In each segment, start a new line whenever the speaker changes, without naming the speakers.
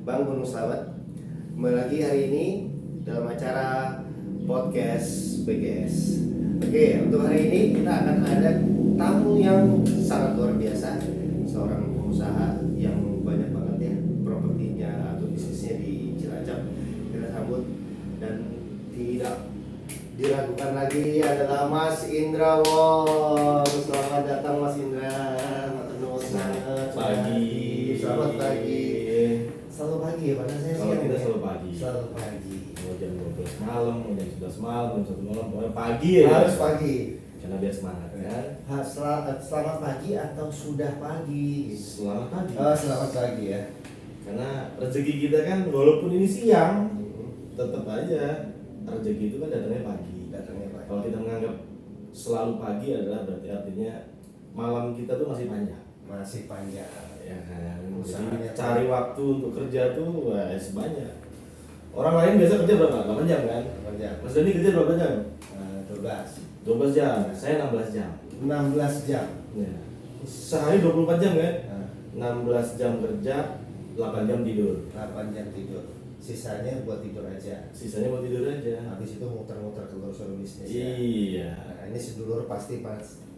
Bang Gunung Slamet. Kembali lagi hari ini dalam acara podcast BGS. Oke, untuk hari ini kita akan ada tamu yang sangat luar biasa, seorang pengusaha yang banyak banget ya propertinya atau bisnisnya di Cilacap. Kita sambut dan tidak diragukan lagi adalah Mas Indra Wong. Selamat datang Mas Indra. Selamat
pagi.
Selamat pagi. Selalu pagi ya, padahal saya
Kalau
siang.
kita
Ya?
selalu pagi.
Selalu pagi.
Mau jam 12 malam, mau jam 11 malam, jam 1 malam, pokoknya pagi ya.
Harus pagi.
Karena biar semangat kan.
Selamat pagi atau sudah pagi?
Selamat pagi.
Oh, selamat pagi ya.
Karena rezeki kita kan walaupun ini siang, tetap aja rezeki itu kan datangnya pagi.
Datangnya pagi.
Kalau kita menganggap selalu pagi adalah berarti artinya malam kita tuh masih panjang.
Masih panjang.
Ya kan.
Usahanya
Jadi cari waktu untuk kerja tuh sebanyak. Orang lain biasa kerja berapa? 8 jam kan?
Panjang.
Mas Dani kerja berapa jam?
12.
12 jam, saya 16 jam.
16 jam.
Ya. Sehari 24 jam kan?
Nah,
16 jam kerja, 8 jam tidur.
8 jam tidur. Sisanya buat tidur aja.
Sisanya mau tidur aja.
Habis itu muter-muter keluar suruh bisnis ya.
Iya.
Nah, ini sedulur pasti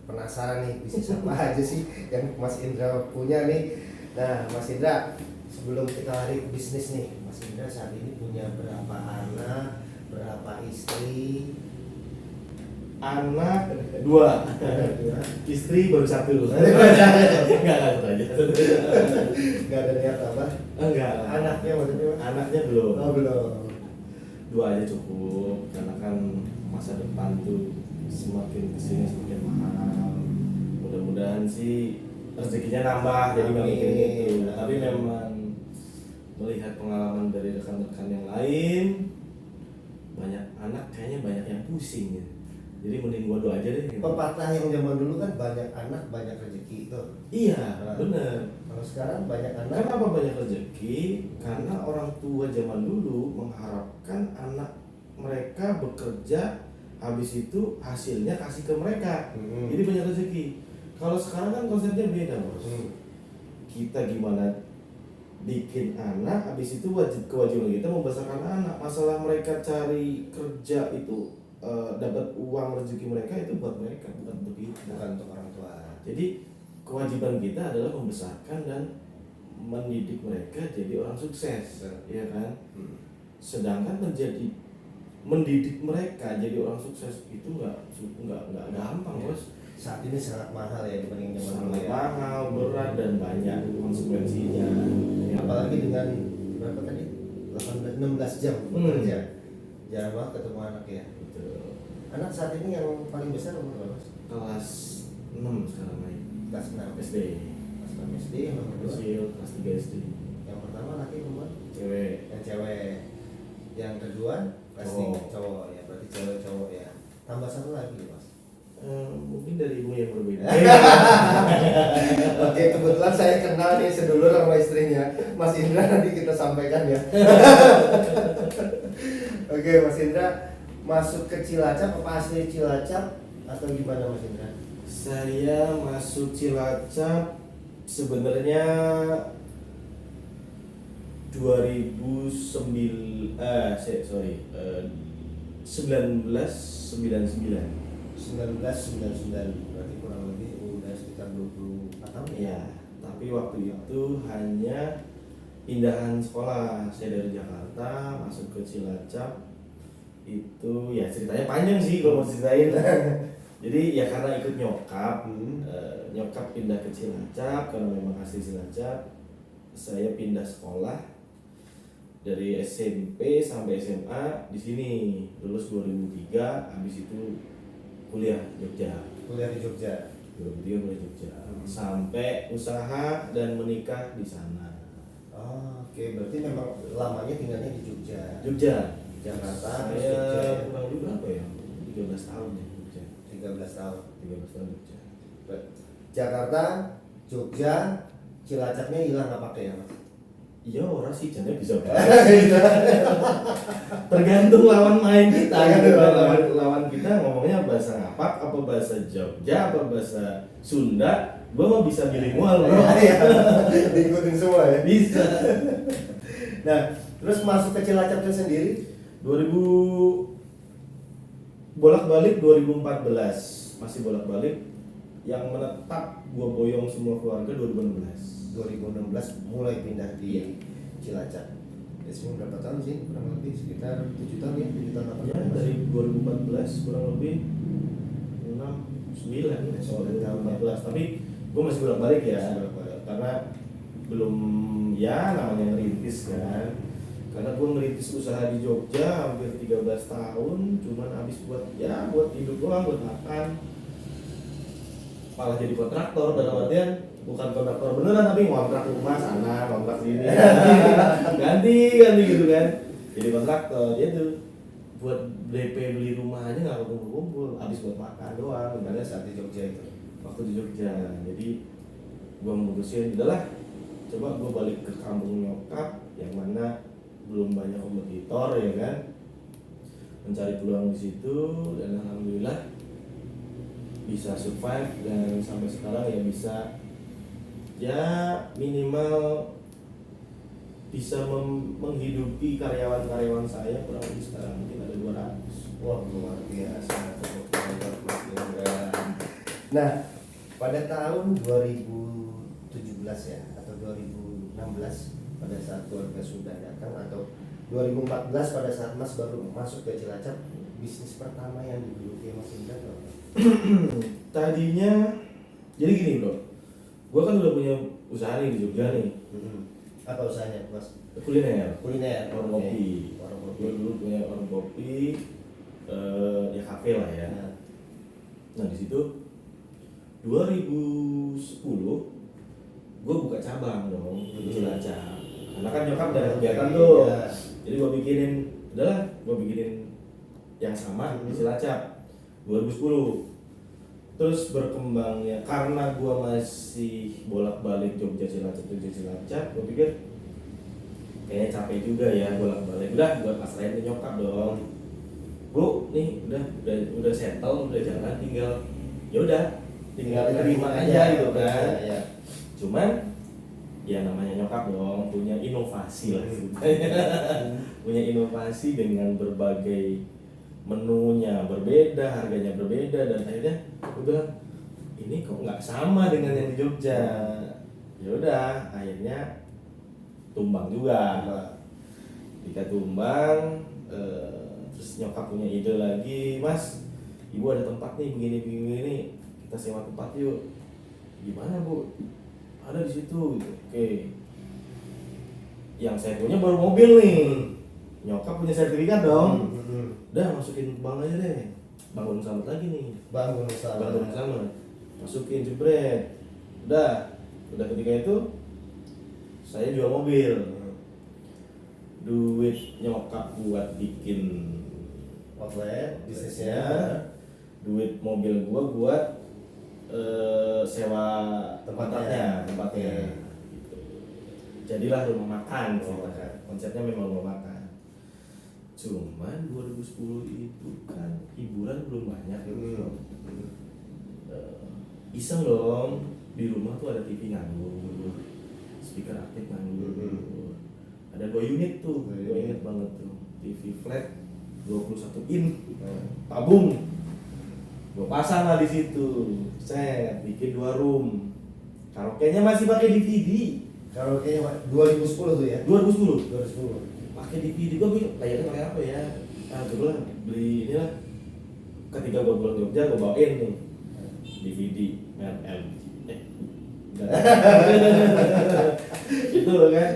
penasaran nih bisnis apa aja sih yang Mas Indra punya nih. Nah, Mas Indra, sebelum kita lari ke bisnis nih, Mas Indra saat ini punya berapa anak, berapa istri?
Anak 2, istri baru 1. Enggak satu aja.
Gak ada niat apa?
Enggak.
Anaknya maksudnya Mas?
Anaknya belum.
Oh, belum.
2 aja cukup, karena kan masa depan tuh semakin kesini semakin mahal. Mudah-mudahan sih rezekinya nambah, jadi nggak mikirin itu. Tapi memang melihat pengalaman dari rekan-rekan yang lain, banyak anak kayaknya banyak yang pusing ya. Jadi mending gua doa aja deh.
Pepatah yang zaman dulu kan banyak anak banyak rezeki itu.
Iya, bener.
Kalau sekarang banyak anak.
Kenapa banyak rezeki? Karena orang tua zaman dulu mengharapkan anak mereka bekerja, habis itu hasilnya kasih ke mereka. Jadi banyak rezeki. Kalau sekarang kan konsepnya beda, Bos. Kita gimana bikin anak, habis itu kewajiban kita membesarkan anak. Masalah mereka cari kerja itu dapat uang rezeki mereka itu buat mereka, bukan untuk kita.
Bukan untuk orang tua.
Jadi kewajiban kita adalah membesarkan dan mendidik mereka jadi orang sukses, ya kan? Sedangkan mendidik mereka jadi orang sukses itu nggak gampang, Bos.
Saat ini sangat mahal ya dibanding zaman dulu
Sangat
ya.
mahal, berat dan banyak konsekuensinya.
Apalagi dengan berapa tadi? 16 jam bekerja. Jarang banget ketemu anak ya.
Betul.
Anak saat ini yang paling besar umur berapa?
Kelas 6 sekarang naik.
Kelas 6
SD.
Kelas 6 SD, yang nomor 2.
Kecil, kelas 3 SD.
Yang pertama laki nomor
Cewek.
yang cewek. Yang kedua kelas
Cowok.
3 cowok ya, berarti cewek cowok ya. Tambah satu lagi Mas.
Mungkin dari ibu yang berbeda.
Oke, kebetulan saya kenal nih sedulur sama istrinya. Mas Indra nanti kita sampaikan ya. Oke, Mas Indra masuk ke Cilacap apa asli Cilacap atau gimana Mas Indra?
Saya masuk Cilacap sebenarnya 1999.
1999, berarti kurang lebih udah sekitar 24 tahun ya.
Iya, tapi waktu itu hanya pindahan sekolah. Saya dari Jakarta masuk ke Cilacap. Itu ya ceritanya panjang sih kalau mau ceritain. Jadi ya karena ikut nyokap, nyokap pindah ke Cilacap karena memang asli Cilacap. Saya pindah sekolah dari SMP sampai SMA di sini, lulus 2003, habis itu kuliah Jogja.
Kuliah di Jogja.
2003 kuliah Jogja. Sampai usaha dan menikah di sana.
Oh, oke, berarti memang lamanya tinggalnya di Jogja.
Jogja.
Jakarta, terus
Saya
Jogja.
kurang lebih berapa ya? 13 tahun ya Jogja.
13 tahun.
13 tahun Jogja.
Jakarta, Jogja, Cilacapnya hilang apa ya Mas?
Iya, orang sih jadinya bisa banget. Tergantung lawan main kita gitu. Lawan kita ngomongnya bahasa ngapak, apa bahasa Jogja, apa bahasa Sunda. Gua mau bisa bilingual bro.
Iya, diikutin semua ya.
Bisa.
Nah, terus masuk ke Cilacapnya sendiri
2000 bolak-balik 2014 masih bolak-balik, yang menetap gua boyong semua keluarga 2016.
2016 mulai pindah di
Iya.
Cilacap. Ya, semua berapa tahun sih? Kurang lebih sekitar 7 tahun ya, 7 tahun apa?
Ya, dari 2014 kurang lebih 6 9
Ya, 9 tahun,
2014. Tapi gua masih bolak-balik ya.
Masih bolak-balik.
Karena belum ya namanya ngerintis kan. Karena gue ngerintis usaha di Jogja hampir 13 tahun, cuman habis buat hidup doang, buat makan. Malah jadi kontraktor, dalam artian bukan kontraktor beneran tapi ngontrak rumah sana, ngontrak sini. ganti gitu kan. Jadi kontraktor, dia tuh buat DP beli rumah aja nggak kumpul-kumpul, habis buat makan doang.
Pada saat di Jogja itu.
Waktu di Jogja, jadi gue memutusin udahlah, coba gue balik ke kampung nyokap yang mana belum banyak kompetitor ya kan, mencari peluang di situ dan alhamdulillah bisa survive dan sampai sekarang ya bisa ya minimal bisa menghidupi karyawan-karyawan saya kurang lebih sekarang mungkin ada 200.
Wah, luar biasa. Tepuk tangan buat Mas Indra. Nah, pada tahun 2017 ya atau 2016 pada saat keluarga sudah datang, atau 2014 pada saat Mas baru masuk ke Cilacap, bisnis pertama yang digeluti Mas Indra apa?
Tadinya jadi gini bro, gue kan udah punya usaha nih di Jogja nih,
Apa usahanya Mas?
kuliner,
Kuliner,
warung
oke.
kopi.
Warung kopi.
Gue dulu punya warung kopi, ya kafe lah ya.
Nah,
Nah di situ 2010 gue buka cabang dong di Cilacap. Karena kan nyokap ada kegiatan tuh,
Iya.
jadi gue bikinin yang sama di Cilacap 2010. Terus berkembangnya karena gue masih bolak-balik Jogja Cilacap, gue pikir kayaknya capek juga ya bolak-balik. Udah gue pasrahin ke nyokap dong. Bu, nih udah settle, udah jalan, tinggal terima aja gitu kan.
Iya.
Cuman ya namanya nyokap dong, punya inovasi lah gitu. Punya inovasi dengan berbagai menunya berbeda, harganya berbeda, dan akhirnya aku bilang ini kok nggak sama dengan yang di Jogja. Ya udah, akhirnya tumbang juga. Ketika tumbang, terus nyokap punya ide lagi, Mas, ibu ada tempat nih begini, kita sewa tempat yuk. Gimana bu? Ada di situ. Gitu. Oke. Yang saya punya baru mobil nih. Nyokap punya sertifikat dong. Udah masukin bank aja deh. Bangun selamat lagi nih.
Bangun usaha.
Sama. Masukin jebret. Udah ketika itu saya jual mobil. Duit nyokap buat bikin
Outlet bisnisnya.
ya. Duit mobil gua buat sewa tempatnya. Gitu. Jadilah rumah makan.
Rumah makan.
Konsepnya memang rumah makan. Cuman 2010 itu kan hiburan belum banyak gitu. Iseng dong, di rumah tuh ada TV nganggur, speaker aktif nganggur. Ada 2 unit tuh, 2 unit banget tuh. TV flat 21 in, tabung. Gua pasang lah di situ. Set, bikin 2 room. Karaoke-nya masih pakai DVD.
Kalau kayaknya 2010 tuh ya.
2010.
2010.
Pakai DVD gua bingung, layarnya pakai apa ya? Coba lah beli inilah. Ketika gua pulang Jogja, gua bawain nih DVD LG. Itu loh kan.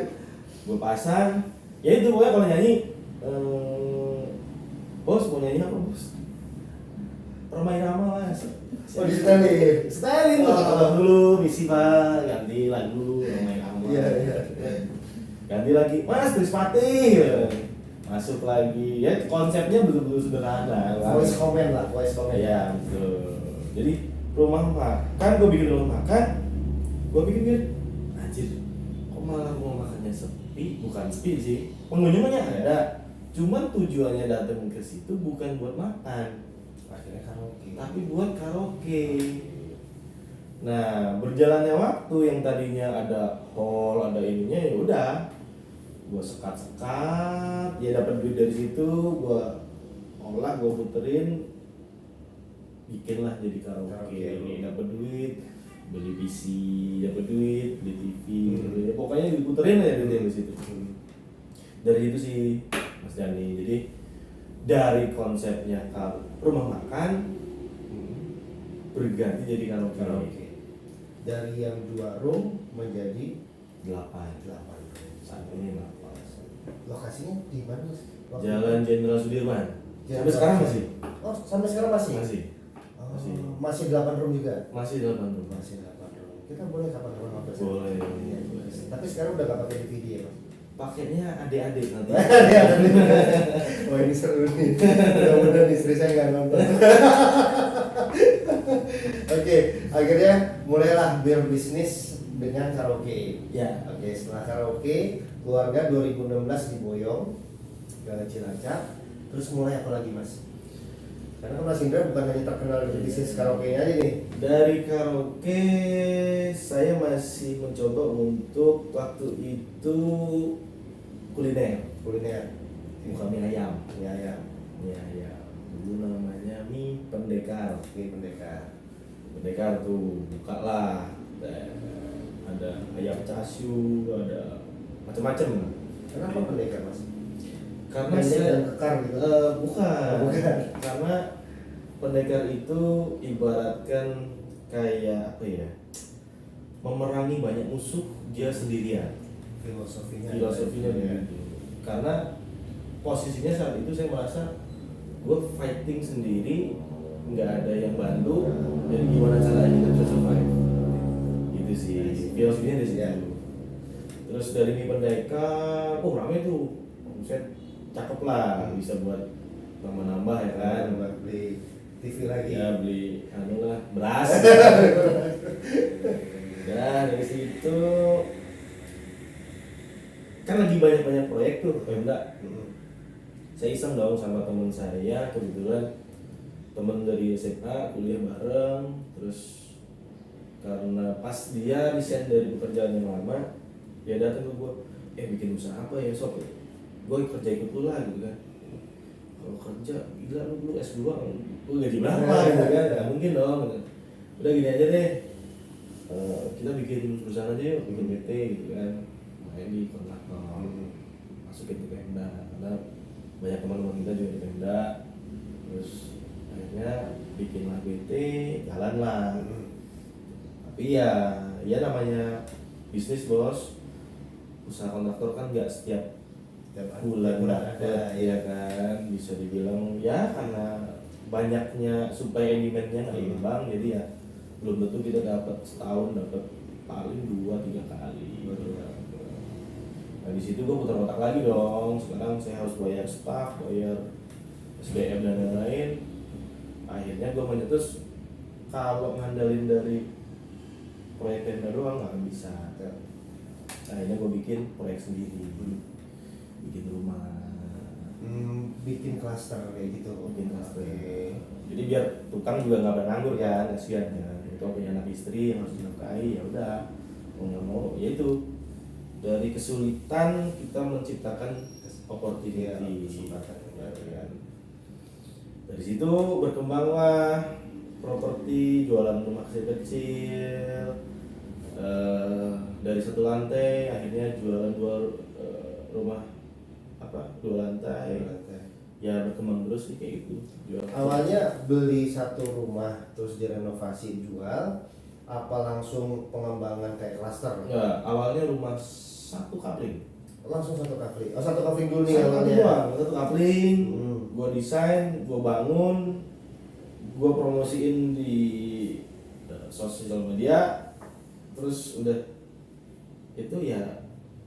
Gua pasang. Ya itu pokoknya kalau nyanyi bos mau nyanyi apa bos? Permain Rama lah.
Oh, di setelin.
Setelin tuh. Kalau dulu misi pak ganti lagu Permain Rama.
Iya.
Ganti lagi Mas Krispati. Masuk lagi. Ya konsepnya betul-betul sederhana.
Voice comment lah, voice comment.
Iya betul. Jadi rumah makan, gue bikin rumah makan, gue pikir anjir, kok malah rumah makannya sepi? Bukan sepi sih, pengunjungnya ada, cuman tujuannya datang ke situ bukan buat makan,
Akhirnya karaoke.
tapi buat karaoke. Nah berjalannya waktu yang tadinya ada hall, ada ininya, ya udah, gue sekat ya dapat duit dari situ, gue olah, gue puterin, bikin lah jadi karaoke. Dapat duit, beli PC, dapat duit, beli TV, ya, pokoknya diputerin aja duit dari situ. Dari itu sih Mas Dani. Jadi dari konsepnya rumah makan berganti jadi karaoke.
Dari yang 2 room menjadi
8
room.
saat ini 8.
Lokasinya di mana Mas?
Jalan Jenderal Sudirman.
Jenderal
Sampai sekarang masih?
Oh, sampai sekarang masih?
Masih.
Oh,
Masih.
masih 8 room juga?
Masih 8 room.
Masih 8 room. Kita boleh kapan-kapan mampir?
Boleh.
Iya, tapi sekarang udah gak pakai DVD ya Mas?
Pakainya adik-adik nanti.
Wah ini seru nih. Mudah-mudahan istri saya nggak nonton. Oke, akhirnya mulailah berbisnis dengan karaoke.
Ya.
Oke, setelah karaoke, keluarga 2016 di Boyong ke Cilacap. Terus mulai apa lagi Mas? Karena kan Mas Indra bukan hanya terkenal di bisnis karaoke aja nih.
Dari karaoke saya masih mencoba untuk waktu itu kuliner. Bukan mie ayam.
Ya.
Mie ayam. Dulu namanya mie pendekar.
Oke,
Pendekar tuh buka lah. Ada ayam cashew, ada macam-macam.
Kenapa pendekar Mas?
Karena
Pendek
saya
dan kekar gitu?
bukan.
Bukan.
Karena pendekar itu ibaratkan kayak apa ya? Memerangi banyak musuh dia sendirian. Filosofinya begitu. Karena posisinya saat itu saya merasa gue fighting sendiri, nggak ada yang bantu, jadi gimana caranya kita bisa survive? Gitu sih. Filosofinya di situ. Terus dari mie pendekar, rame tuh. Omset cakep lah, bisa buat nambah-nambah ya kan.
Beli TV lagi.
Ya beli beras. Dan dari situ kan lagi banyak proyek tuh Pemda. Saya iseng dong sama teman saya, kebetulan teman dari SMA kuliah bareng. Terus karena pas dia resign dari pekerjaan yang lama, dia datang ke gue, bikin usaha apa ya sob? Gue kerja ikut lu lah gitu kan. Kalau kerja gila lu S2 lu gaji berapa gitu kan? Gak mungkin dong gitu. Udah gini aja deh, kita bikin perusahaan aja yuk, bikin PT gitu kan. Main di kontraktor, masukin ke Pemda, karena banyak teman-teman kita juga di Pemda. Terus akhirnya bikinlah PT, jalan lah. Tapi ya namanya bisnis bos, usaha kontraktor kan nggak setiap bulan dapat, ya kan, bisa dibilang ya karena banyaknya supaya demand-nya nggak imbang, jadi ya belum tentu kita dapat setahun dapat paling 2-3 kali. Nah di situ gue putar otak lagi dong, sekarang saya harus bayar staff, bayar SBM dan lain-lain. Akhirnya gue menyetus kalau ngandalin dari proyek tenda doang nggak bisa. Akhirnya gue bikin proyek sendiri, bikin rumah,
bikin klaster kayak gitu.
bikin klaster. Jadi biar tukang juga nggak beranggur kan, kasihan kan. Itu punya anak istri yang harus dinafkahi, ya udah mau nggak mau, ya itu dari kesulitan kita menciptakan opportunity. Ya. Dari situ berkembanglah properti, jualan rumah kecil-kecil. Dari 1 lantai akhirnya jualan 2 rumah dua lantai. Ya berkembang terus sih kayak gitu.
Awalnya beli 1 rumah terus direnovasi jual, apa langsung pengembangan kayak klaster?
Ya awalnya rumah 1 kapling.
Langsung 1 kapling. Oh 1 kapling dulu nih
Satu
awalnya.
doang, 1 kapling. Gua desain, gua bangun, gua promosiin di sosial media, terus udah itu ya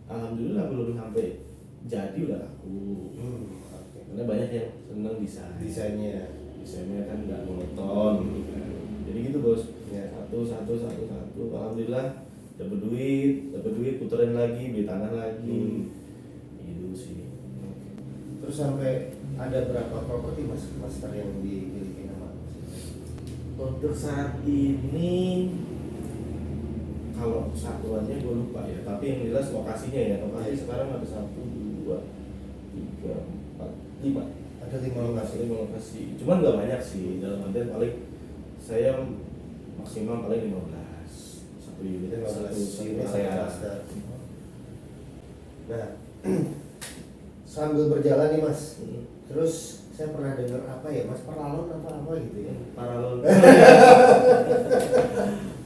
alhamdulillah belum sampai jadi udah laku. Karena banyak yang seneng desainnya kan nggak monoton gitu kan. Jadi gitu bos, satu, alhamdulillah dapat duit puterin lagi, beli tanah lagi, gitu sih.
Terus sampai ada berapa properti mas master yang dimiliki nama?
Untuk saat ini kalau satuannya gue lupa ya, tapi yang jelas lokasinya ya, lokasi sekarang ada 1, 2, 3, 4, 5.
Ada 5 lokasi.
5 lokasi. Cuman nggak banyak sih, dalam artian paling saya maksimal paling 15 satu unit,
15
satu
unit
area.
cluster. Nah, sambil berjalan nih Mas, terus saya pernah dengar apa ya Mas, paralon apa gitu ya?
Paralon.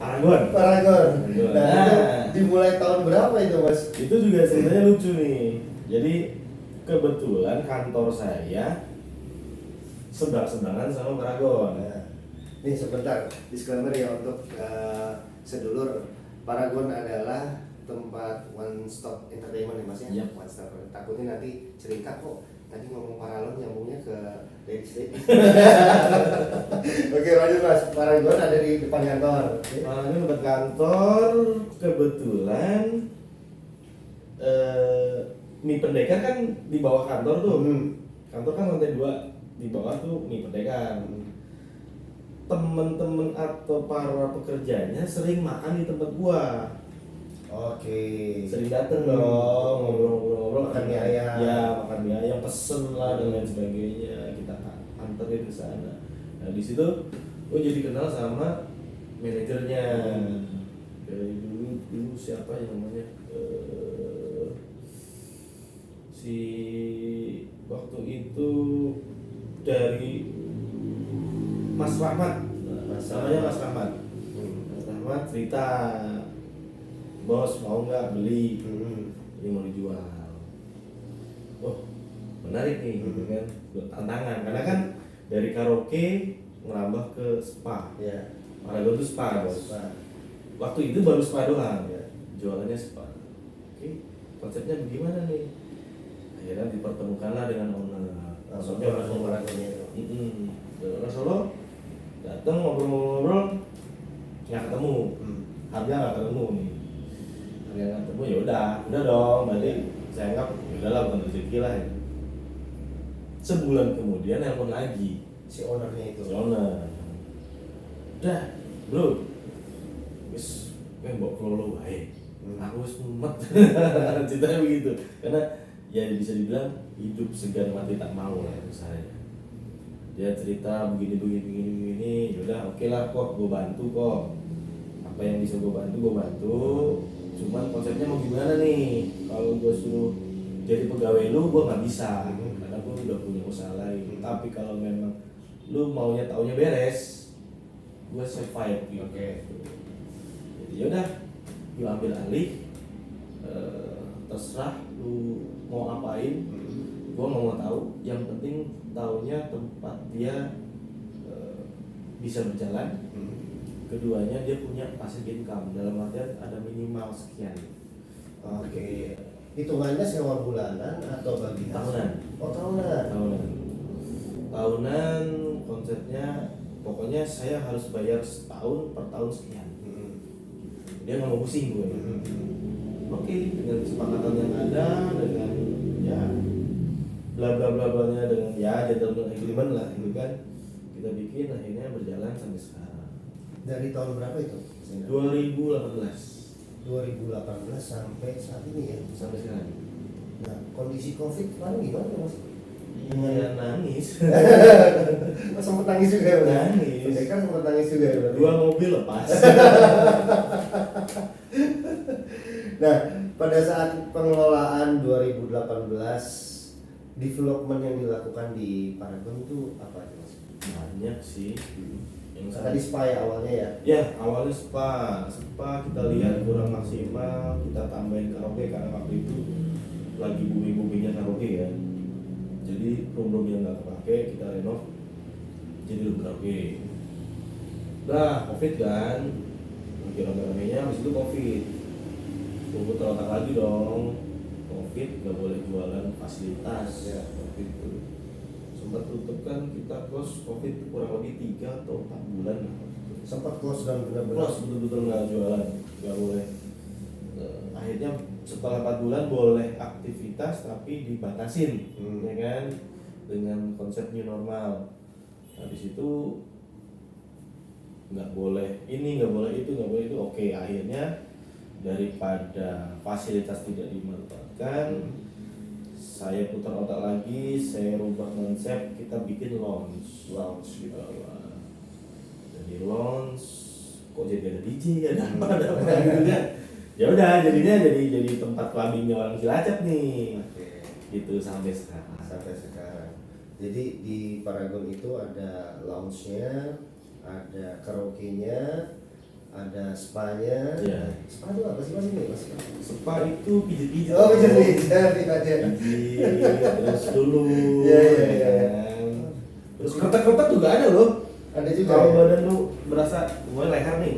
Paragon.
Paragon.
Paragon.
Nah,
Nah.
itu dimulai tahun berapa itu Mas?
Itu juga ceritanya lucu nih. Jadi kebetulan kantor saya seberang-seberangan sama Paragon.
Nah, nih sebentar disclaimer ya untuk sedulur, Paragon adalah tempat one stop entertainment ya Mas ya.
Yap.
One stop. Takutnya nanti cerita kok tadi ngomong paralon nyambungnya ke Dexter. Oke lanjut Mas, Paragon ada di depan kantor.
Paragon tempat kantor, kebetulan mie pendekar kan di bawah kantor tuh. Kantor kan lantai 2, di bawah tuh mie pendekar. Temen-temen atau para pekerjanya sering makan di tempat gua.
Oke.
Sering dateng dong, ngobrol-ngobrol,
Makan mie ayam.
Ya, makan mie ayam, pesen lah dan lain sebagainya. Kita anterin ke sana. Nah di situ gue jadi kenal sama manajernya. Dari dulu siapa yang namanya? Si waktu itu dari Mas Rahmat. Namanya Mas Rahmat. Mas Rahmat cerita, bos mau nggak beli, ini mau dijual. Oh menarik nih, gitu kan, tantangan karena kan dari karaoke ngerambah ke spa.
Ya.
Paragon itu spa bos.
Spa.
Waktu itu baru spa doang,
Ya.
jualannya spa. Oke, konsepnya bagaimana nih? Akhirnya dipertemukanlah dengan owner.
Langsungnya langsung Paragonnya itu.
Orang Solo datang ngobrol-ngobrol nggak ketemu, harga nggak ketemu nih. Harga nggak ketemu ya udah dong. Berarti saya anggap ya udahlah bukan rezeki lah. Ya. Sebulan kemudian nelpon lagi
Si ownernya itu.
si owner. Udah bro, wis mbok kelolo wae. Aku wis mumet. Ceritanya begitu. Karena ya bisa dibilang hidup segan mati tak mau lah saya. Dia cerita begini, yaudah oke lah kok, gue bantu kok. Apa yang bisa gue bantu. Cuman konsepnya mau gimana nih? Kalau gue suruh jadi pegawai lu, gue nggak bisa, karena gue udah punya usaha lain. Tapi kalau memang lu maunya taunya beres, gue survive gitu.
Oke.
Jadi yaudah, lu ambil alih. Terserah lu mau apain, gue mau tahu. Yang penting taunya tempat dia bisa berjalan. Keduanya dia punya passive income, dalam artian ada minimal sekian.
Oke. Hitungannya sewa bulanan atau bagi
Tahunan.
Oh tahunan.
Tahunan konsepnya pokoknya saya harus bayar setahun per tahun sekian. Dia nggak mau pusing gue. Oke, dengan kesepakatan yang ada, dengan ya bla bla bla blanya, dengan ya gentleman agreement lah gitu kan, kita bikin akhirnya berjalan sampai sekarang.
Dari tahun berapa itu?
2018
sampai saat ini ya.
sampai sekarang.
Nah, kondisi Covid kemarin gimana Mas?
Iya nangis.
Mas sempat nangis juga ya?
Nangis.
Pendekar sempat nangis juga ya? berarti?
2 mobil lepas.
Nah, pada saat pengelolaan 2018, development yang dilakukan di Paragon itu apa Mas?
Banyak sih. Yang
Tadi spa ya awalnya ya?
Ya, awalnya spa kita lihat kurang maksimal, kita tambahin karaoke karena waktu itu lagi booming-boomingnya karaoke ya. Jadi room yang nggak kepake kita renov jadi room karaoke. Udah Covid kan, lagi rame-ramenya, habis itu Covid. Gue terotak lagi dong, Covid nggak boleh jualan fasilitas ya waktu itu. Sempat tutup kan, kita close Covid kurang lebih 3 atau 4 bulan lah.
Sempat close dan benar-benar
Close betul-betul nggak jualan, nggak boleh. Akhirnya setelah 4 bulan boleh aktivitas tapi dibatasin, ya kan, dengan konsep new normal. Habis itu nggak boleh ini, nggak boleh itu, nggak boleh itu. Oke, akhirnya daripada fasilitas tidak dimanfaatkan, saya putar otak lagi, saya rubah konsep, kita bikin lounge gitu. Jadi lounge, kok jadi ada DJ, ada apa gitu kan? Ya udah, jadinya jadi tempat clubbingnya orang Cilacap nih.
Oke.
Gitu sampai sekarang.
Jadi di Paragon itu ada lounge-nya, ada karaoke-nya, ada spa-nya.
Iya.
Spa itu apa sih Mas ini Mas?
Spa itu pijit-pijit.
Oh, pijat-pijat aja.
Pijit, terus dulu.
Iya.
Kan. Terus kotak-kotak juga ada loh.
Ada juga.
Kalau
Ya?
badan lu berasa mulai leher nih.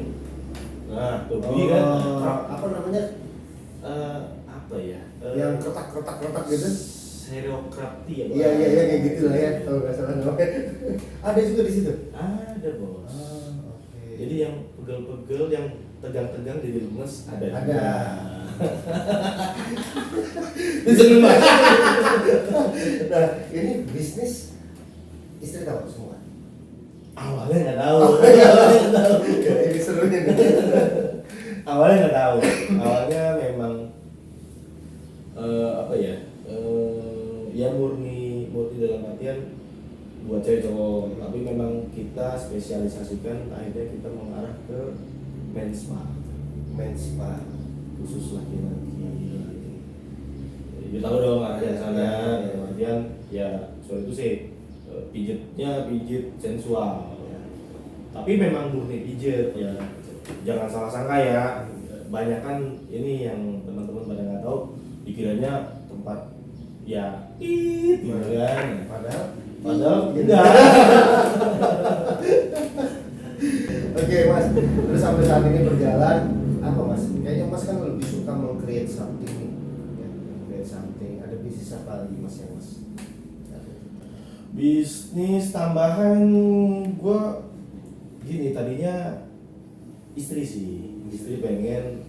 Nah, tuh bunyi kan.
Apa namanya?
Apa ya?
Yang kotak-kotak gitu.
Stereokrapti ya.
Iya kayak gitu lah ya. Kalau nggak salah namanya. Ada juga di situ.
Ada bos.
Oke.
Jadi yang pegel-pegel, yang tegang-tegang jadi lemes ada.
Ada.
Seneng banget.
Nah, ini bisnis istri tahu semua.
Awalnya nggak tahu.
Ini serunya nih.
Awalnya nggak tahu. Awalnya memang apa ya? Ya murni dalam artian buat cewek cowok. Tapi memang kita spesialisasikan, akhirnya kita mengarah ke men's spa.
Men's spa.
Khusus laki-laki. Ya tahu dong arahnya sana. Kemudian ya soal itu sih pijitnya pijit sensual. Tapi memang murni pijit ya. Jangan salah sangka ya. Banyak kan ini yang teman-teman pada nggak tahu, dikiranya tempat ya gitu kan. Padahal enggak.
Oke Mas, terus sampai saat ini berjalan apa Mas? Kayaknya Mas kan lebih suka meng-create something nih. Ya, create something. Ada bisnis apa lagi Mas yang Mas?
Bisnis tambahan gua gini, tadinya istri pengen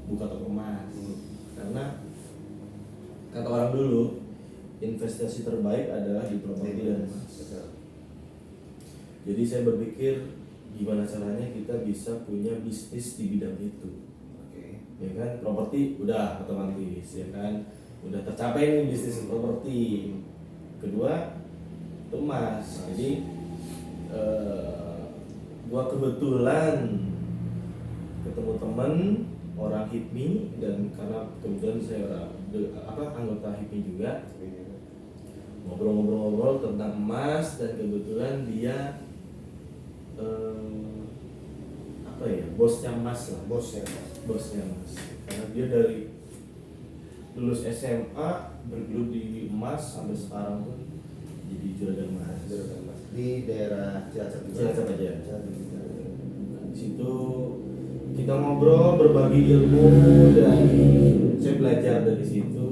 buka toko emas. Karena kata orang dulu, investasi terbaik adalah di properti dan emas. Jadi saya berpikir gimana caranya kita bisa punya bisnis di bidang itu.
Oke.
Ya kan, properti udah otomatis ya kan, udah tercapai nih bisnis properti. Kedua, itu emas. Jadi gua kebetulan ketemu temen orang HIPMI, dan karena kebetulan saya anggota HIPMI juga, ngobrol-ngobrol tentang emas, dan kebetulan dia bosnya emas lah, bosnya emas, karena dia dari lulus SMA bergelut di emas sampai sekarang pun jadi juragan emas.
Di daerah Cilacap
aja. Nah, di situ kita ngobrol, berbagi ilmu, dan saya belajar dari situ.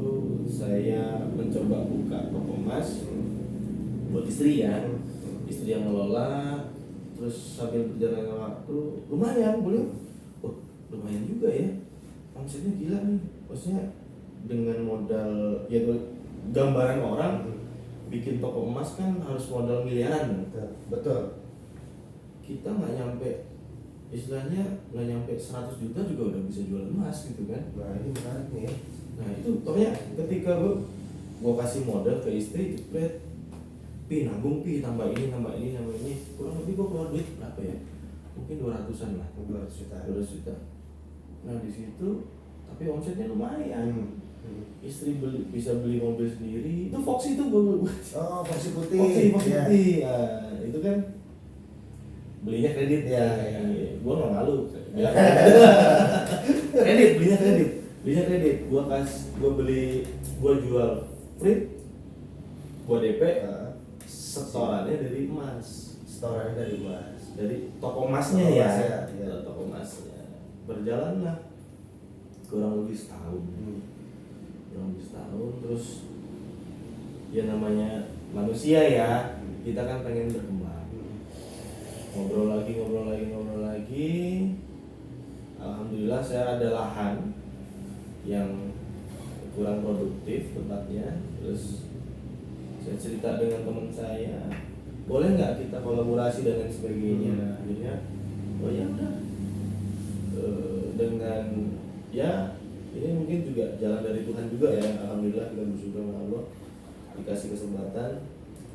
Saya mencoba buka toko emas buat istri ya, istri yang ngelola. Terus sambil berjalannya waktu lumayan, lumayan juga ya, omsetnya gila nih. Maksudnya dengan modal ya gambaran orang bikin toko emas kan harus modal miliaran.
Betul.
Kita nggak nyampe, istilahnya nggak nyampe 100 juta juga udah bisa jual emas gitu kan.
Nah ini menarik nih ya.
Nah itu pokoknya ketika gua kasih modal ke istri, jepret, nabung tambah ini kurang lebih gua keluar duit berapa ya, mungkin 200-an lah, 200 juta. Nah di situ tapi omsetnya lumayan. Istri bisa beli mobil sendiri. Itu Foxy itu gua.
Oh, Foxy putih.
Foxy
Ya.
putih. Nah, itu kan belinya kredit
ya.
Gua nggak malu. Belinya kredit. Gua jual free, gua DP, setorannya dari emas. Dari toko emasnya ya. Toko emasnya. Berjalanlah kurang lebih setahun. Terus ya namanya manusia ya, kita kan pengen berkembang. Ngobrol lagi. Alhamdulillah saya ada lahan yang kurang produktif tempatnya. Terus saya cerita dengan teman saya, boleh nggak kita kolaborasi dan lain sebagainya. Akhirnya oh ya udah, dengan ya ini mungkin juga jalan dari Tuhan juga ya. Alhamdulillah kita bersyukur sama Allah dikasih kesempatan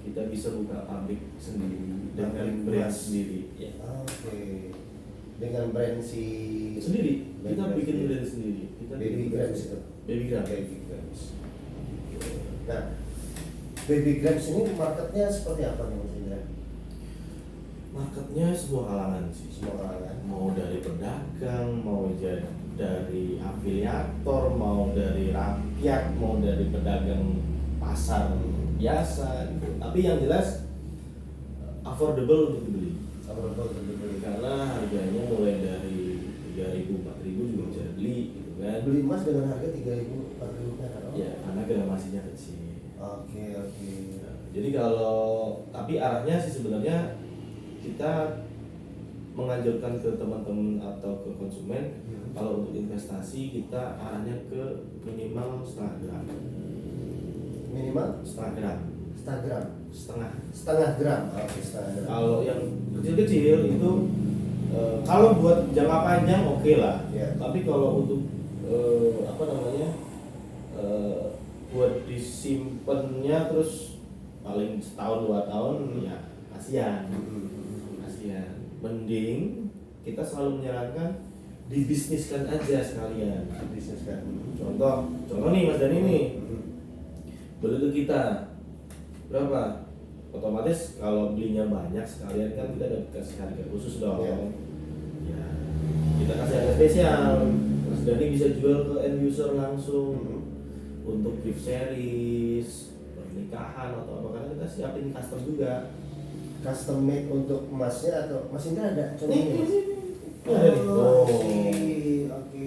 kita bisa buka pabrik sendiri dengan brand sendiri ya.
Oke. Dengan brand
Sendiri kita bikin brand sendiri. Kita
Baby Grams itu.
Baby Grams.
Baby Grams. Nah, Baby Grams ini marketnya seperti apa nih Mas Indra?
Marketnya semua kalangan sih.
Semua kalangan.
Mau dari pedagang, mau jadi dari afiliator, mau dari rakyat, mau dari pedagang pasar biasa gitu. Tapi yang jelas affordable untuk dibeli.
Affordable untuk dibeli.
Karena harganya mulai dari 3.000 4.000 juga bisa dibeli gitu kan.
Beli emas dengan harga 3.000 4.000 kan?
Ya, karena gramasinya kecil.
Oke.
Nah, jadi kalau tapi arahnya sih sebenarnya kita menganjurkan ke teman-teman atau ke konsumen kalau untuk investasi kita arahnya ke minimal setengah gram.
Minimal
Setengah gram.
setengah gram.
Setengah
gram. Oke, setengah gram.
kalau yang kecil-kecil itu kalau buat jangka panjang oke lah.
Ya.
Tapi kalau untuk apa namanya buat disimpannya terus paling setahun 2 tahun ya kasihan. Kasihan. Mending kita selalu menyarankan dibisniskan aja sekalian.
Bisnis kan.
Contoh nih Mas Dani nih beli ke kita berapa? Otomatis kalau belinya banyak sekalian kan kita dapat kasih harga khusus dong.
Ya.
Ya, kita kasih harga spesial. Mas Dani bisa jual ke end user langsung untuk gift series, pernikahan atau apa karena kita siapin custom juga.
Custom made untuk emasnya atau Mas Indra ada contohnya?
Ada nih.
Oke.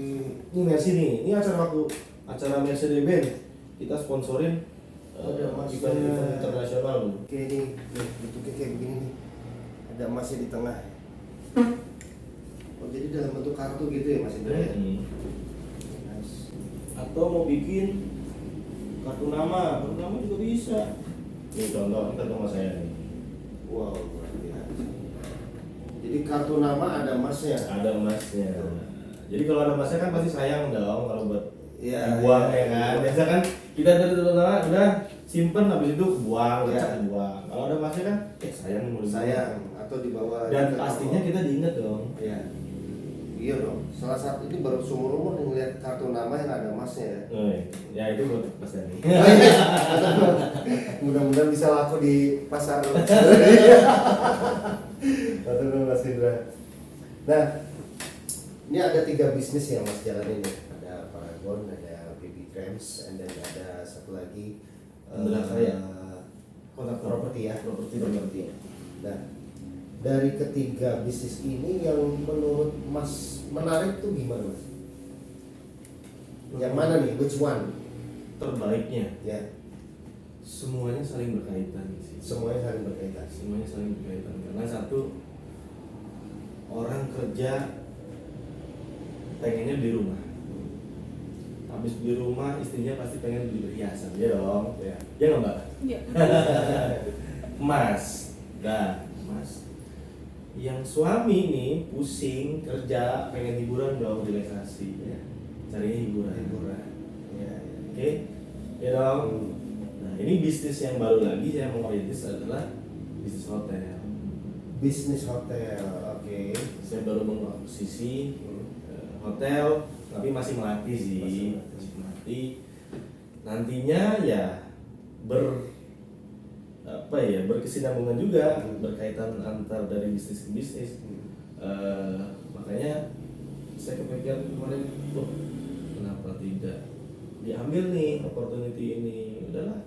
Ini Mercy nih. Ini acara Mercedes-Benz. Kita sponsorin
Ada emasnya.
event internasional loh.
Oke nih, bentuknya kayak begini nih. Ada emasnya di tengah. Oh jadi dalam bentuk kartu gitu ya Mas Indra ya? Nice.
Atau mau bikin kartu nama juga bisa. Ini contoh, ini kartu nama saya nih.
Wow, luar biasa. Jadi kartu nama ada emasnya.
Ada emasnya. Jadi kalau ada emasnya kan pasti sayang dong kalau buat
Iya,
dibuang
iya,
ya kan.
iya.
Biasa kan kita dari nama udah simpen habis itu buang,
Iya.
cat buang. Kalau ada emasnya kan sayang mau dibuang.
Sayang atau dibawa.
Dan
ke
pastinya
toko.
kita diingat dong.
Iya. Iya dong. Salah satu ini baru seumur umur ngeliat kartu nama yang ada emasnya ya.
Oh, ya itu buat Mas Dani.
Mudah-mudahan bisa laku di pasar. Betul Mas Indra. Nah, ini ada 3 bisnis yang Mas jalanin ya. Ada Paragon, ada Baby Grams, and then ada satu lagi
Belakaya.
properti ya.
Properti.
Nah, dari ketiga bisnis ini yang menurut Mas menarik tuh gimana Mas? Yang mana nih? Which one?
Terbaiknya
Ya,
semuanya saling berkaitan sih.
semuanya saling berkaitan.
Semuanya saling berkaitan karena satu orang kerja pengennya di rumah. Habis di rumah istrinya pasti pengen beli perhiasan, ya dong.
Ya.
Ya nggak Mbak?
Iya.
Mas, Mas. Yang suami nih pusing kerja pengen hiburan dong relaksasi, ya. Carinya hiburan.
Ya, ya.
Oke, ya dong. Nah ini bisnis yang baru lagi saya mau merintis adalah bisnis hotel.
Bisnis hotel, oke.
Saya baru mengakuisisi hotel, tapi masih melatih sih.
Masih
Melatih. Nantinya ya berkesinambungan juga, berkaitan antar dari bisnis ke bisnis. Makanya saya kepikiran kemarin, loh, kenapa tidak diambil nih opportunity ini? Udahlah.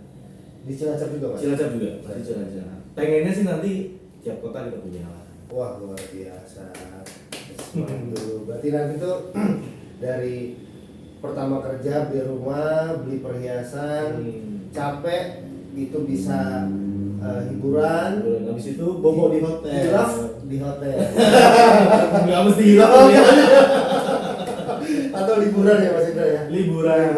Di Cilacap juga Mas?
Cilacap juga, pasti Cilacap. Pengennya sih nanti tiap kota kita punya lah.
Wah luar biasa. Waduh, berarti nanti tuh dari pertama kerja beli rumah, beli perhiasan, capek itu bisa hiburan.
Habis itu bobo di hotel.
Hilaf di hotel.
Nggak mesti hilaf ya.
Atau liburan ya Mas Indra ya?
Liburan.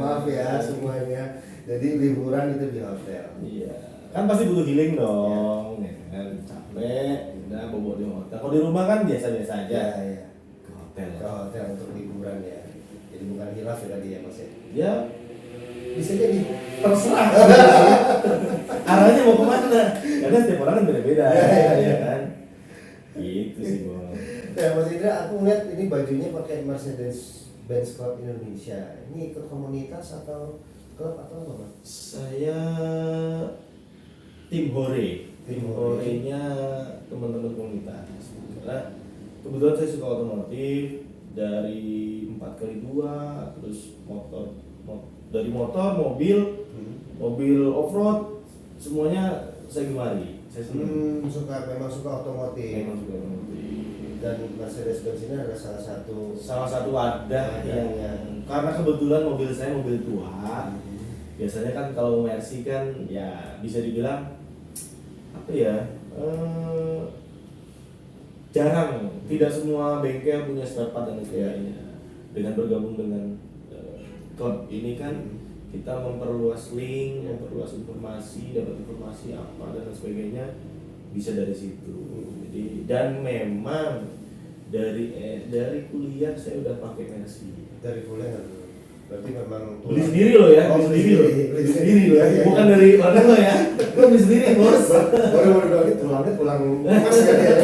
Maaf ya semuanya. Jadi liburan itu di hotel.
Iya. Kan pasti butuh healing dong. Ya kan capek, udah bobo di hotel. Kalau di rumah kan biasa-biasa aja.
Ya, ya.
Ke hotel.
Ke hotel untuk liburan ya. Jadi bukan hilaf ya tadi ya Mas ya.
Ya
Bisa jadi.
terserah. Arahnya mau kemana? Karena setiap orang kan beda-beda, ya kan. Gitu sih bang.
Nah Mas Indra, aku ngeliat ini bajunya pakai Mercedes-Benz Club Indonesia. Ini ikut komunitas atau klub atau apa Mas?
Saya tim Hore. Tim Hore-nya teman-teman komunitas. Karena kebetulan saya suka otomotif dari 4x2, terus dari motor, mobil off-road, semuanya saya gemari. Saya senang.
Memang suka otomotif.
Memang suka otomotif.
Dan Mercedes-Benz ini adalah salah satu
wadah yang karena kebetulan mobil saya mobil tua. Biasanya kan kalau Mercy kan ya bisa dibilang apa ya, jarang, tidak semua bengkel punya spare part dan sebagainya. Dengan bergabung dengan klub ini kan kita memperluas link, memperluas informasi, dapat informasi apa dan sebagainya bisa dari situ. Jadi dan memang dari kuliah saya udah pakai Mercy.
Dari kuliah berarti memang
Beli sendiri loh ya, beli sendiri loh ya, bukan dari mana lo ya, lo beli sendiri bos.
Baru tulangnya tulang emas kan ya.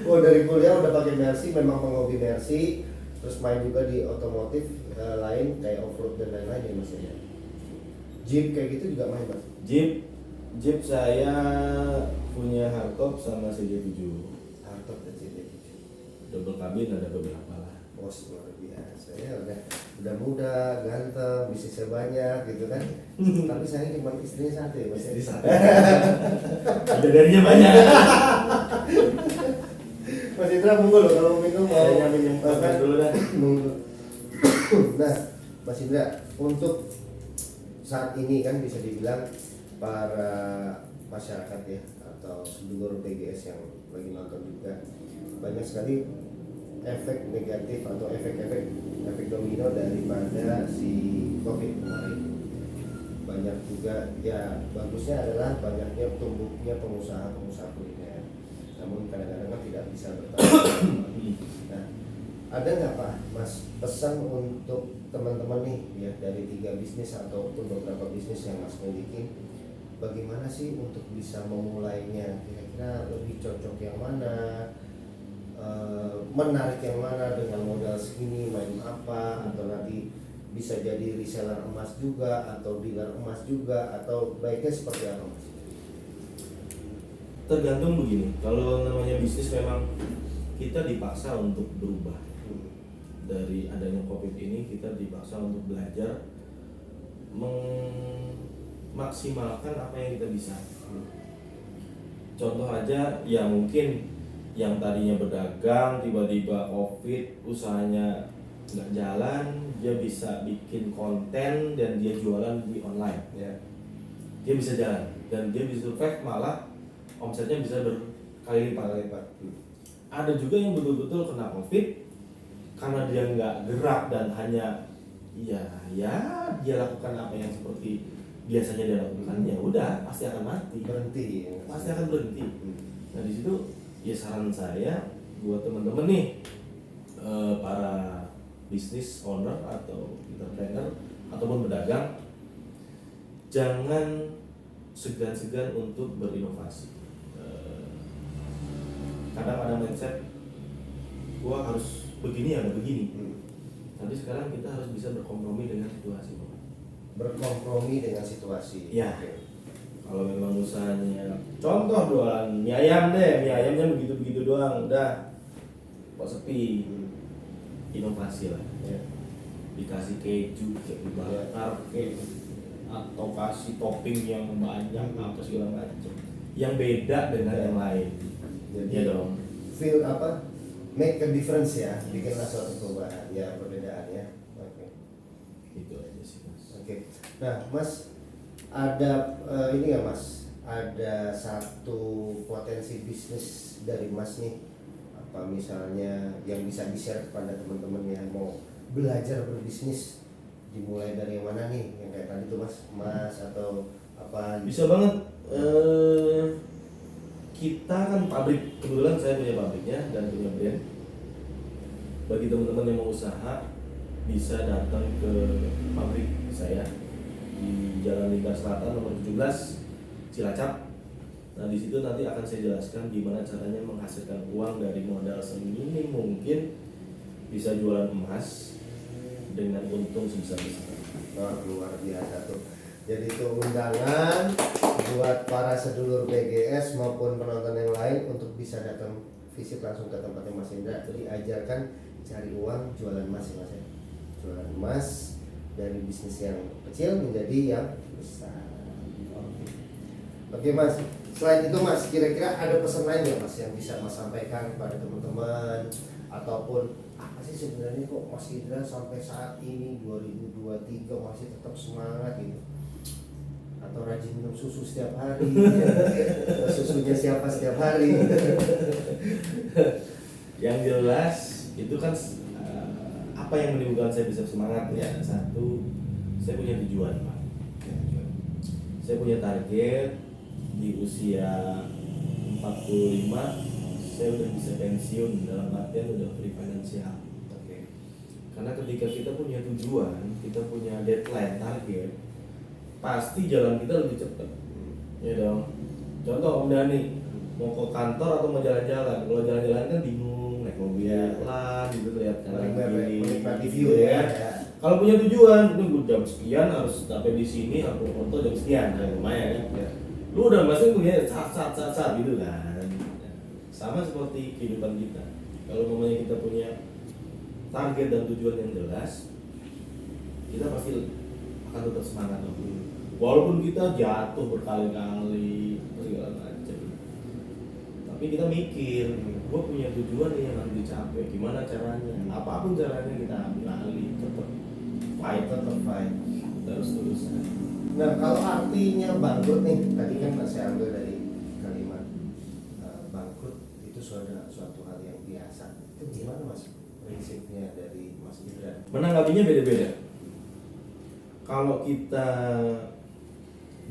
Oh dari kuliah udah pakai Mercy, memang penghobi Mercy, terus main juga di otomotif lain kayak off-road dan lain-lain ya Mas ya. Jeep kayak gitu juga main Mas?
Jeep saya punya hardtop sama CJ7.
Hardtop dan CJ7.
Double kabin ada beberapa lah.
Bos luar biasa ya, udah muda, ganteng, bisnisnya banyak gitu kan. Tapi saya cuma istrinya satu ya Mas.
Istri satu. Bidadarinya banyak.
Mas Indra monggo loh kalau minum mau
Saya minum makan dulu dah.
Nah, Mas Indra, untuk saat ini kan bisa dibilang para masyarakat ya atau sedulur BGS yang lagi nonton juga banyak sekali efek negatif atau efek domino daripada si COVID kemarin. Banyak juga ya, bagusnya adalah banyaknya tumbuhnya pengusaha kuliner. Namun kadang-kadang kan tidak bisa bertahan. Nah, ada nggak Pak Mas pesan untuk teman-teman nih ya dari 3 bisnis ataupun beberapa bisnis yang Mas miliki, bagaimana sih untuk bisa memulainya, kira-kira lebih cocok yang mana, menarik yang mana, dengan modal segini main apa, atau nanti bisa jadi reseller emas juga atau dealer emas juga, atau baiknya seperti apa Mas?
Tergantung begini, kalau namanya bisnis memang kita dipaksa untuk berubah. Dari adanya COVID ini kita dipaksa untuk belajar memaksimalkan apa yang kita bisa. Contoh aja ya, mungkin yang tadinya berdagang tiba-tiba COVID, usahanya nggak jalan, dia bisa bikin konten dan dia jualan di online ya. Dia bisa jalan dan dia bisa survive, malah omsetnya bisa berkali lipat. Ada juga yang betul-betul kena COVID karena dia nggak gerak dan hanya ya dia lakukan apa yang seperti biasanya dia lakukan, ya udah pasti akan mati,
Berhenti ya.
pasti akan berhenti. Nah di situ ya saran saya buat teman-teman nih, para bisnis owner atau entrepreneur ataupun pedagang, jangan segan-segan untuk berinovasi. Kadang ada mindset gua harus begini ya begini. Tapi sekarang kita harus bisa berkompromi dengan situasi.
Berkompromi dengan situasi.
Ya. Kalau memang usahanya, contoh jualan mie ayam deh, mie ayamnya begitu-begitu doang, udah kok sepi. Inovasi lah.
Ya.
Dikasih keju, kayak dibakar, atau kasih topping yang banyak, apa segala macam. Yang beda dengan yang lain.
Jadi
Ya dong.
feel apa? Make a difference ya, bikinlah suatu perubahan ya, perbedaan ya. Oke.
Itu aja sih Mas.
Oke. Nah, Mas ada ini nggak Mas? Ada satu potensi bisnis dari Mas nih, apa misalnya yang bisa di-share kepada teman-teman yang mau belajar berbisnis, dimulai dari yang mana nih? Yang kayak tadi tuh Mas atau apa?
Bisa banget. Kita kan pabrik, kebetulan saya punya pabriknya dan punya brand. bagi teman-teman yang mau usaha bisa datang ke pabrik saya di Jalan Lingkar Selatan nomor 17 Cilacap. Nah di situ nanti akan saya jelaskan gimana caranya menghasilkan uang dari modal seminim mungkin, bisa jualan emas dengan untung sebesar-besar.
Oh, luar biasa tuh. Jadi itu undangan buat para sedulur BGS maupun penonton yang lain untuk bisa datang visit langsung ke tempatnya Mas Indra. Jadi ajarkan cari uang jualan emas ya Mas ya. Jualan emas dari bisnis yang kecil menjadi yang besar. Oke Mas, selain itu Mas, kira-kira ada pesan lain ya Mas yang bisa Mas sampaikan kepada teman-teman, ataupun apa sih sebenarnya kok Mas Indra sampai saat ini 2023 masih tetap semangat gitu, atau rajin minum susu setiap hari, susunya siapa setiap hari?
Yang jelas itu kan apa yang menimbulkan saya bisa semangat ya. Satu, saya punya tujuan Pak. Saya punya target di usia 45 saya udah bisa pensiun, dalam artian udah free finansial.
Oke.
Karena ketika kita punya tujuan, kita punya deadline, target, pasti jalan kita lebih cepat. Ya dong. Contoh Om Dhani mau ke kantor atau mau jalan-jalan. Kalau jalan-jalan kan bingung, naik mobil pelan gitu, lihat kanan kiri,
menikmati view ya.
Kalau punya tujuan, ini jam sekian harus sampai di sini, aku foto jam sekian, nah, lumayan ya. Lu udah masih punya saat gitu kan. Sama seperti kehidupan kita. Kalau namanya kita punya target dan tujuan yang jelas, kita pasti akan tetap semangat. Walaupun kita jatuh berkali-kali segala macam, tapi kita mikir, gue punya tujuan nih yang harus dicapai, gimana caranya? Apapun caranya kita ambil alih, tetap fight, terus-terusan.
Nah kalau artinya bangkrut nih, tadi kan saya ambil dari kalimat bangkrut itu suatu hal yang biasa. Itu gimana Mas prinsipnya dari Mas Indra?
Menanggapinya beda-beda. Kalau kita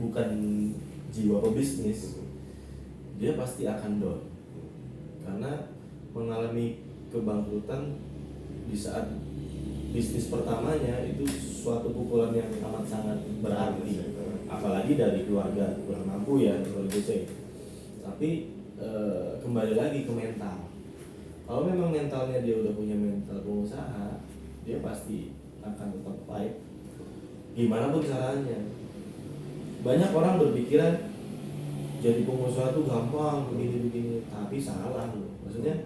bukan jiwa pebisnis, dia pasti akan down. Karena mengalami kebangkrutan di saat bisnis pertamanya itu suatu pukulan yang amat sangat berarti, apalagi dari keluarga kurang mampu ya, keluarga saya. Tapi kembali lagi ke mental. Kalau memang mentalnya dia udah punya mental pengusaha, dia pasti akan tetap fight gimana pun caranya. Banyak orang berpikiran jadi pengusaha itu gampang begini-begini, tapi salah loh. Maksudnya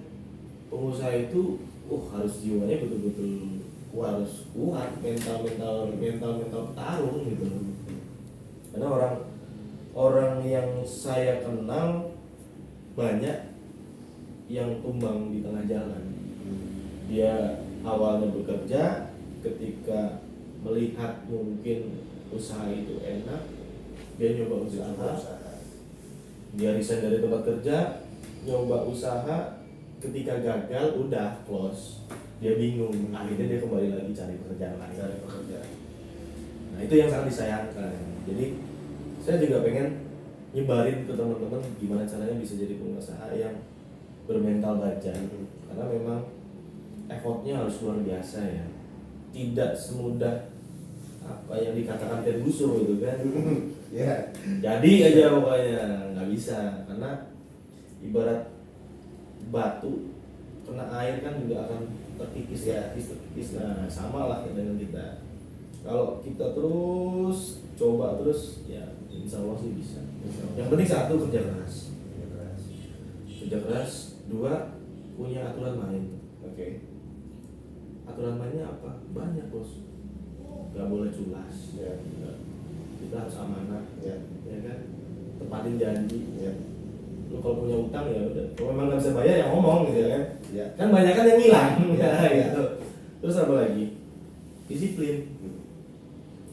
pengusaha itu harus jiwanya betul-betul harus kuat, mental petarung gitu. Karena orang yang saya kenal banyak yang tumbang di tengah jalan. Dia awalnya bekerja, ketika melihat mungkin usaha itu enak, dia nyoba usaha. Dia resign dari tempat kerja, nyoba usaha, ketika gagal udah close. Dia bingung, akhirnya dia kembali lagi cari pekerjaan lain. Nah itu yang sangat disayangkan. Jadi saya juga pengen nyebarin ke teman-teman gimana caranya bisa jadi pengusaha yang bermental baja. Karena memang effortnya harus luar biasa ya. Tidak semudah apa yang dikatakan Ted Busso gitu kan. Jadi aja pokoknya, nggak bisa. Karena ibarat batu kena air kan juga akan terkikis. Nah sama lah dengan kita. Kalau kita terus coba terus ya insya Allah sih bisa. Yang penting satu, kerja keras. Dua, punya aturan main.
Oke.
Aturan mainnya apa? Banyak bos. Gak boleh culas. Kita harus amanah. Ya kan. Tepatin janji. Lu kalau punya utang ya udah. Kalau memang nggak bisa bayar ya ngomong gitu kan. Kan banyak kan yang hilang. Gitu. Terus apa lagi? Disiplin.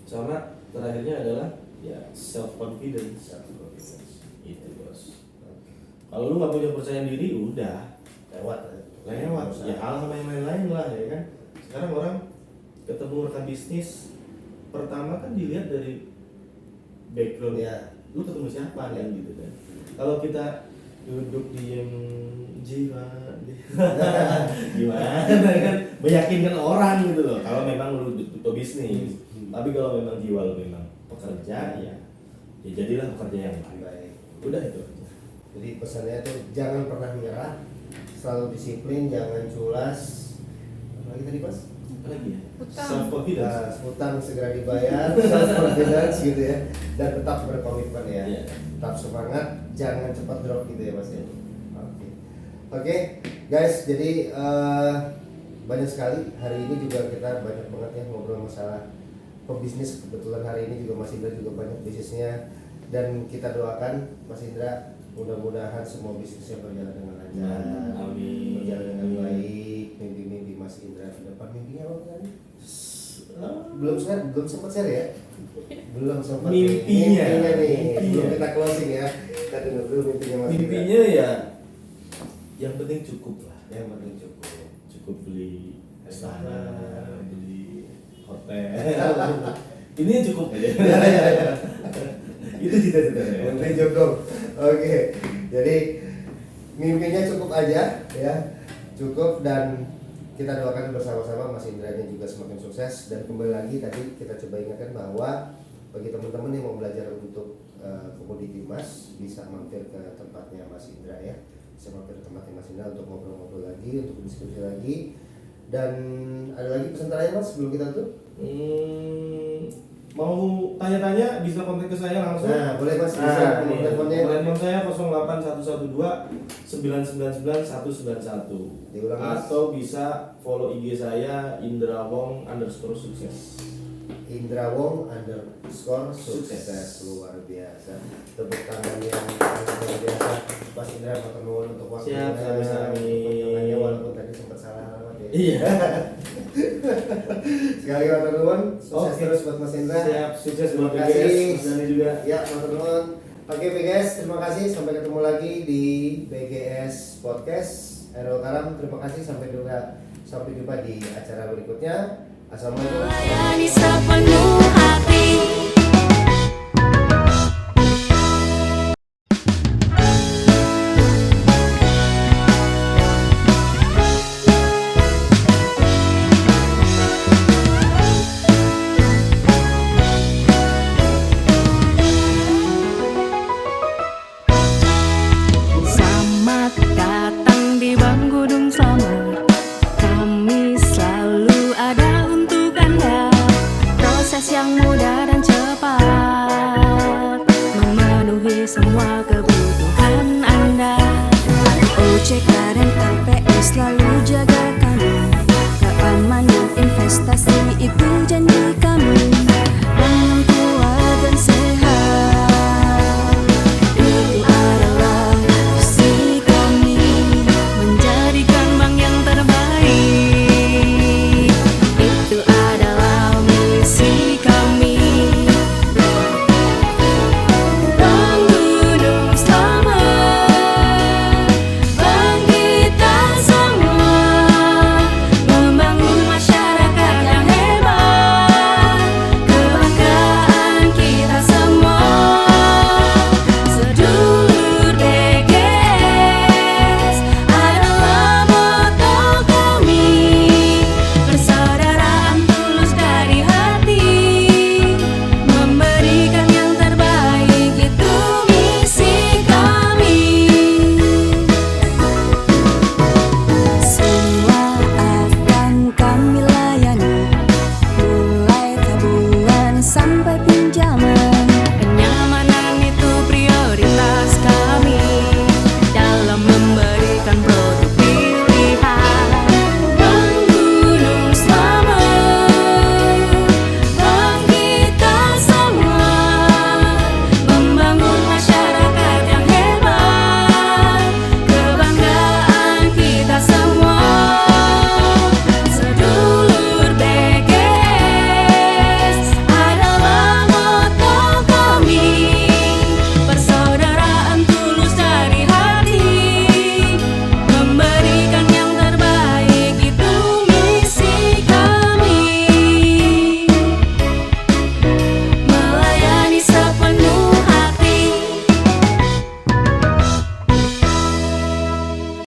Sama terakhirnya adalah ya self confidence. Itu bos. Kalau lu nggak punya percaya diri, udah lewat. Ya hal sama yang lain lah ya kan. Sekarang orang ketemu rekan bisnis pertama kan dilihat dari background ya. Lu ketemu siapa kan gitu kan. Kalau kita duduk diem jiwa gimana kan meyakinkan orang gitu loh kalau memang lu pebisnis. Tapi kalau memang jiwa lu memang pekerja ya jadilah pekerja yang baik. Udah itu.
Jadi pesannya tuh jangan pernah menyerah, selalu disiplin, jangan culas. Apa lagi tadi Mas?
Apa lagi ya?
Hutang.
Self confidence.
Nah, hutang segera dibayar, self confidence gitu ya, dan tetap berkomitmen ya,
Iya.
tetap semangat, jangan cepat drop gitu ya Mas ya. Oke, guys, jadi banyak sekali hari ini juga kita banyak banget ya ngobrol masalah pebisnis. Kebetulan hari ini juga Mas Indra juga banyak bisnisnya, dan kita doakan Mas Indra mudah-mudahan semua bisnisnya berjalan dengan lancar,
Amin.
berjalan dengan baik. Mimpi-mimpi Mas Indra ke depan, mimpinya apa tadi? Belum sempat share ya? Belum sempat.
Mimpinya.
nih.
Mimpinya.
Belum kita closing ya. Kita dengar dulu mimpinya Mas Indra.
Mimpinya ya yang penting cukup lah.
Yang penting cukup.
Cukup beli istana, beli hotel. Ini cukup aja. Itu cita-citanya.
Yang penting cukup. Oke. Jadi mimpinya cukup aja ya. Cukup, dan kita doakan bersama-sama Mas Indranya juga semakin sukses. Dan kembali lagi tadi kita coba ingatkan bahwa bagi teman-teman yang mau belajar untuk komoditi emas bisa mampir ke tempatnya Mas Indra ya. Bisa mampir ke tempatnya Mas Indra untuk ngobrol-ngobrol lagi, untuk diskusi lagi. Dan ada lagi pesan terakhir Mas sebelum kita tutup?
Mau tanya-tanya bisa kontak ke saya langsung.
Nah, boleh Mas, bisa nomor teleponnya.
Telepon saya 08112 999 191.
Diulang, Mas.
Atau bisa follow IG saya indrawong_sukses.
Indrawong _sukses. Luar biasa. Tepuk tangan yang luar biasa Mas Indra, matur nuwun untuk waktunya.
Siap, sami-sami.
Kunjungannya walaupun tadi sempat salah alamat ya.
Iya.
Sekali lagi matur nuwun, sukses
Oke.
terus buat Mas Indra.
Siap, sukses
Terima
buat
kasih.
BGS, Mas Dani juga.
Ya, matur nuwun. Oke BGS, terima kasih. Sampai ketemu lagi di BGS Podcast. Errol Karam, terima kasih. Sampai jumpa di acara berikutnya. Assalamualaikum.
Layani sa penuh